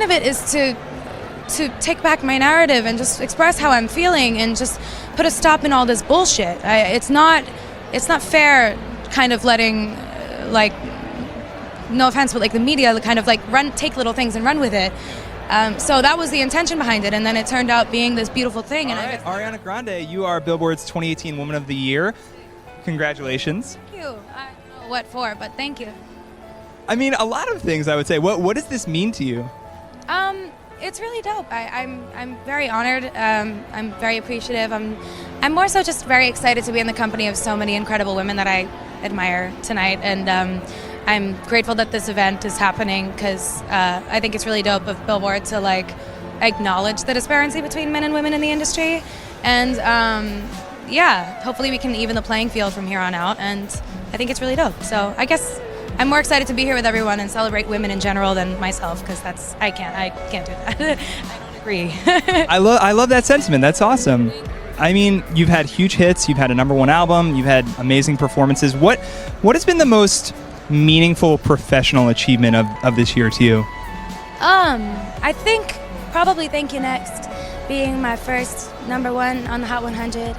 point of it is to take back my narrative and just express how I'm feeling and just put a stop in all this bullshit. It's not fair, kind of letting like, no offense, but like the media kind of like take little things and run with it. So that was the intention behind it, and then it turned out being this beautiful thing. All right, Ariana Grande, you are Billboard's 2018 Woman of the Year. Congratulations. Thank you. I don't know what for, but thank you. I mean, a lot of things, I would say. What does this mean to you? It's really dope. I'm very honored. I'm very appreciative. I'm more so just very excited to be in the company of so many incredible women that I admire tonight, and I'm grateful that this event is happening because I think it's really dope of Billboard to like acknowledge the disparity between men and women in the industry, and yeah, hopefully we can even the playing field from here on out, and I think it's really dope. So I guess I'm more excited to be here with everyone and celebrate women in general than myself, because I can't do that. I don't agree. I love that sentiment. That's awesome. I mean, you've had huge hits, you've had a #1 album, you've had amazing performances. What has been the most meaningful professional achievement of this year to you? I think probably Thank You Next being my first #1 on the Hot 100.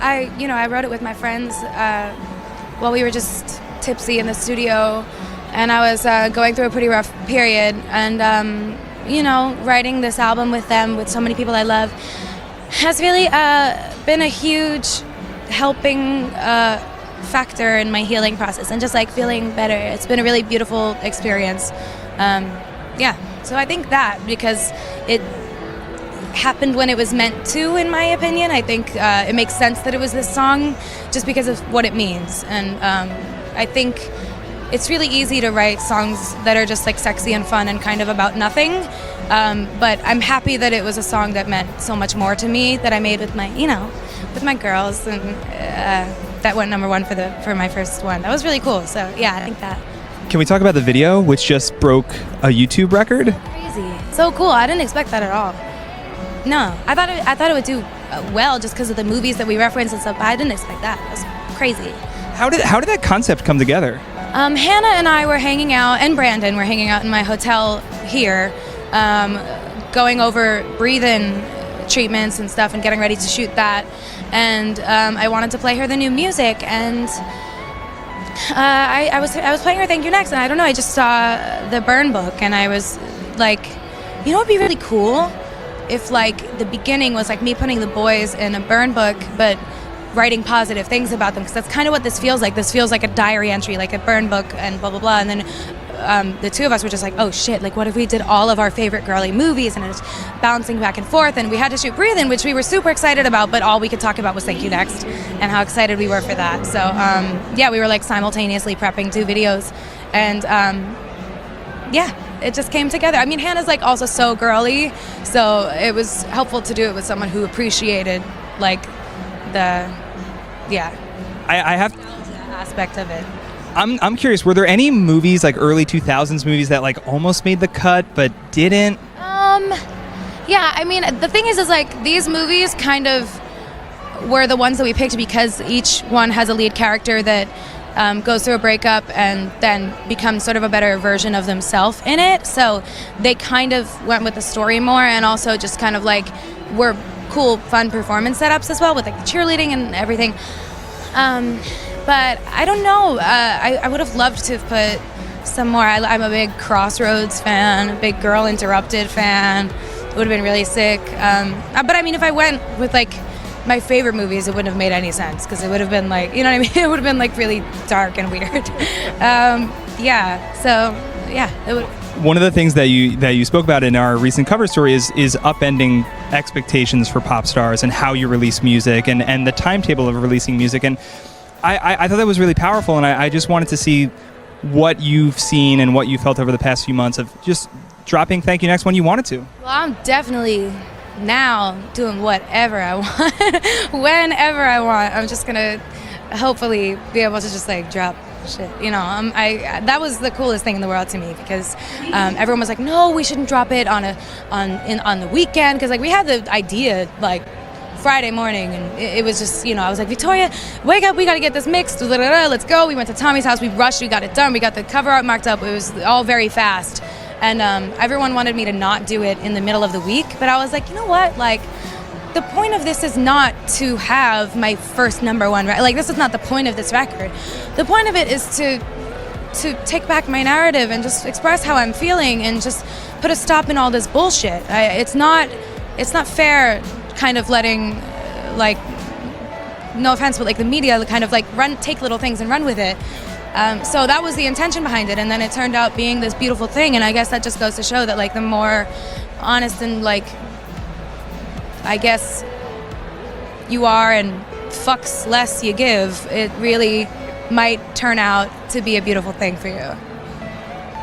I wrote it with my friends while we were just tipsy in the studio, and I was going through a pretty rough period, and writing this album with them, with so many people I love, has really been a huge helping factor in my healing process and just like feeling better. It's been a really beautiful experience. So I think that, because it happened when it was meant to, in my opinion. I think it makes sense that it was this song just because of what it means, and I think it's really easy to write songs that are just like sexy and fun and kind of about nothing, but I'm happy that it was a song that meant so much more to me, that I made with my girls, and that went #1 for my first one. That was really cool. So yeah, I think that. Can we talk about the video, which just broke a YouTube record? Crazy, so cool. I didn't expect that at all. No, I thought it would do well just because of the movies that we referenced and stuff. But I didn't expect that. It was crazy. How did that concept come together? Hannah and I were hanging out, and Brandon were hanging out in my hotel here, going over breathe-in treatments and stuff and getting ready to shoot that. And I wanted to play her the new music, and I was playing her Thank You Next, and I don't know, I just saw the burn book, and I was like, you know what would be really cool? If like the beginning was like me putting the boys in a burn book, but writing positive things about them, because that's kind of what this feels like. This feels like a diary entry, like a burn book, and blah blah blah. And then the two of us were just like, oh shit, like what if we did all of our favorite girly movies, and it was bouncing back and forth, and we had to shoot Breathe In, which we were super excited about, but all we could talk about was Thank You Next and how excited we were for that. So yeah, we were like simultaneously prepping 2 videos, and yeah, it just came together. I mean, Hannah's like also so girly, so it was helpful to do it with someone who appreciated like the, yeah, I have aspect of it. I'm curious, were there any movies, like early 2000s movies, that like almost made the cut but didn't? Yeah, I mean, the thing is like these movies kind of were the ones that we picked because each one has a lead character that goes through a breakup and then becomes sort of a better version of themselves in it. So they kind of went with the story more, and also just kind of like were cool, fun performance setups as well, with like the cheerleading and everything. But I don't know. I would have loved to have put some more. I'm a big Crossroads fan, a big Girl Interrupted fan. It would have been really sick. But I mean, if I went with like my favorite movies, it wouldn't have made any sense, because it would have been like, you know what I mean? It would have been like really dark and weird. Yeah. So yeah, it would. One of the things that you spoke about in our recent cover story is upending expectations for pop stars and how you release music and the timetable of releasing music. And I thought that was really powerful, and I just wanted to see what you've seen and what you felt over the past few months of just dropping Thank You Next when you wanted to. Well, I'm definitely now doing whatever I want, whenever I want. I'm just gonna hopefully be able to just like drop shit, you know. That was the coolest thing in the world to me, because everyone was like, no, we shouldn't drop it on the weekend, because like we had the idea like Friday morning, and it was just, you know, I was like, Victoria, wake up, we gotta get this mixed, let's go. We went to Tommy's house, we rushed, we got it done, we got the cover art marked up. It was all very fast, And everyone wanted me to not do it in the middle of the week, but I was like, you know what, like, the point of this is not to have my first number one like, this is not the point of this record. The point of it is to take back my narrative and just express how I'm feeling and just put a stop in all this bullshit. It's not fair kind of letting, like, no offense, but like the media kind of like take little things and run with it. So that was the intention behind it, and then it turned out being this beautiful thing. And I guess that just goes to show that, like, the more honest and, like, I guess you are and fucks less you give, it really might turn out to be a beautiful thing for you.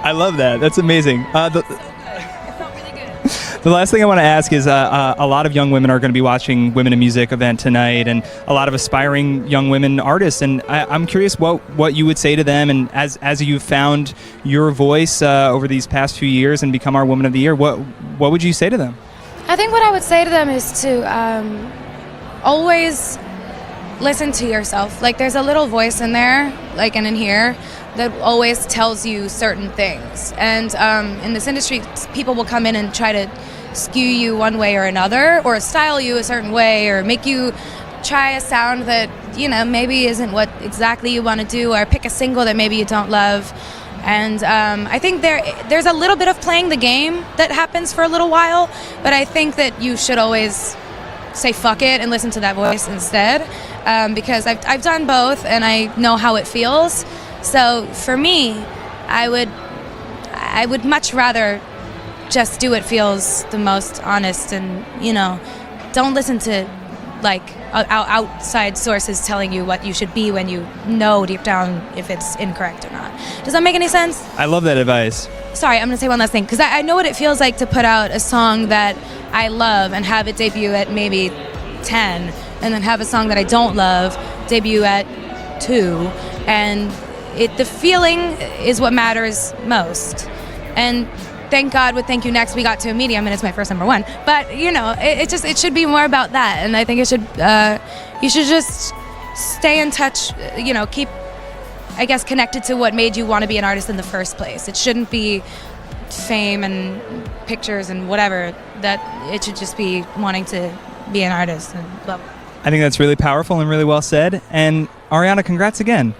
I love that. That's amazing. It felt really good. The last thing I want to ask is a lot of young women are going to be watching Women in Music event tonight, and a lot of aspiring young women artists. And I'm curious what you would say to them. And as you've found your voice over these past few years and become our Woman of the Year, what would you say to them? I think what I would say to them is to always listen to yourself. Like, there's a little voice in there, like, and in here, that always tells you certain things. And in this industry, people will come in and try to skew you one way or another, or style you a certain way, or make you try a sound that, you know, maybe isn't what exactly you want to do, or pick a single that maybe you don't love. And I think there's a little bit of playing the game that happens for a little while, but I think that you should always say fuck it and listen to that voice instead, because I've done both and I know how it feels. So for me, I would much rather just do what feels the most honest, and, you know, don't listen to, like, outside sources telling you what you should be when you know deep down if it's incorrect or not. Does that make any sense? I love that advice. Sorry, I'm going to say one last thing, because I know what it feels like to put out a song that I love and have it debut at maybe 10, and then have a song that I don't love debut at 2, and the feeling is what matters most. And thank God with Thank You Next we got to a medium, and it's my first number one. But, you know, it should be more about that, and I think it should you should just stay in touch, you know, keep, I guess, connected to what made you want to be an artist in the first place. It shouldn't be fame and pictures and whatever. That it should just be wanting to be an artist and blah, blah. I think that's really powerful and really well said. And Ariana, congrats again.